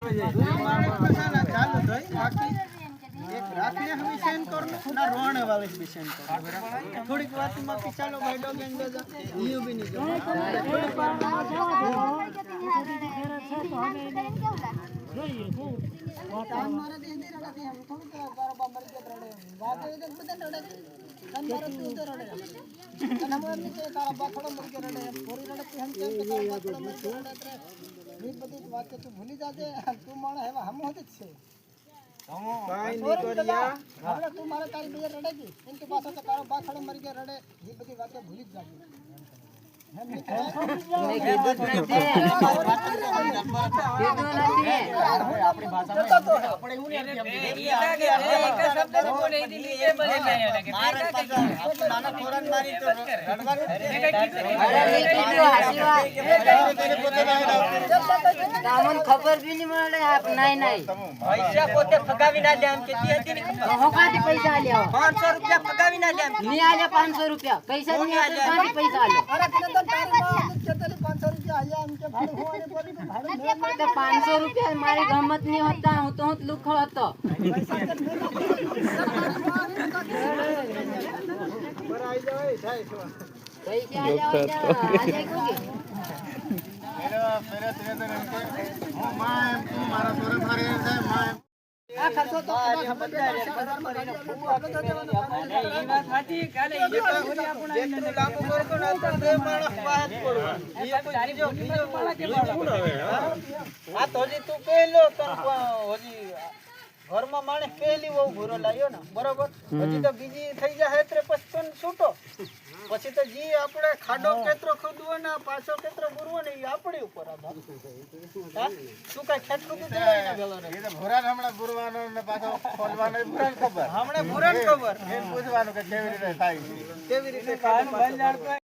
ચાલુ થઈ બાકી એક રાખને હમી સેન્ડ કર ના રોણે વાલે भी सेंड कर થોડીક વાતમાં पिछालो भाई डॉग एंड दो न्यू भी नहीं जो થોડીક વારમાં જોઈએ હું વાતા મારા દે દે રડે हम થોડી તારા બાબર કે રડે વાતે એક બધા રડે તન મારા તું તો રડે તન हम नहीं तारा बाखड़ो मर के रड़े पूरी रड़ती हम के तारा बाखड़ो मर के रड़े ये बड़ी बात तू भूली जाते तू माने है हम होत छे काई नहीं करिया हमरा तू मारे तारी बेर रड़ेगी इनके पास तो तारा बाखड़ो मर के रड़े ये बड़ी बातें भूली जाती नहीं कीधुं નથી આપણી ભાષામાં આપણે એવું નહીં એક શબ્દ બોલે દીલી એ બોલે નહીં કે મારા પાસે નાના ફોરન મારી તો રડવાનું તમને ખબર બી નહીં મળે આપ નહીં પૈસા પોતે ફગાવી ના લે એમ કેતી હતી ને હોકાથી પૈસા આલ્યા 500 રૂપિયા ફગાવી ના લે નહીં આલ્યા 500 રૂપિયા પૈસા નહીં આલ્યા કાથી પૈસા આલ્યા અરે તને તો તારી માં કેતલી 500 રૂપિયા આયા એમ કે ભાડું હોવાને બોલી તો ભાડું તો 500 રૂપિયા મારી ગમત નહીં હતા હું તો લુખો હતો બરાઈ જાય થાય છો પૈસા આલ્યા આજે કોકે मेरा तेरे तो હું માં તું મારા સોરે ફરે છે માં આ ખર્ચો તો બધા કરીને ખૂબ આગળ જવાનો એ વાત સાચી કાલે એ પૂરી આપણા જેટલું લાંબુ કરતો ના તો બે માણસ વાત પડવા એ કોઈ બીજો માણસ કે આ તો હજી તું પહેલો તન હજી ઘરમાં માણસ પહેલી બહુ ભૂરો લાગ્યો ને બરોબર હજી તો બીજી થઈ જાય એટલે પછી તને છૂટો પછી તો જી આપણે ખાડો કેતરો ખોદવો ને પાછો કેતરો બુરવો ને એ આપણી ઉપર આધાર હા શું કઈ ખેત ખોદી દેવાય ને ગલો રે એ તો ભોરાન હમણાં ગુરવાનો ને પાછો ખોલવાનો એ ભોરાન ખબર હમણાં ભૂરન ખબર એમ પૂછવાનું કે કેવી રીતે થાય કેવી રીતે ખાડો બંધાડતો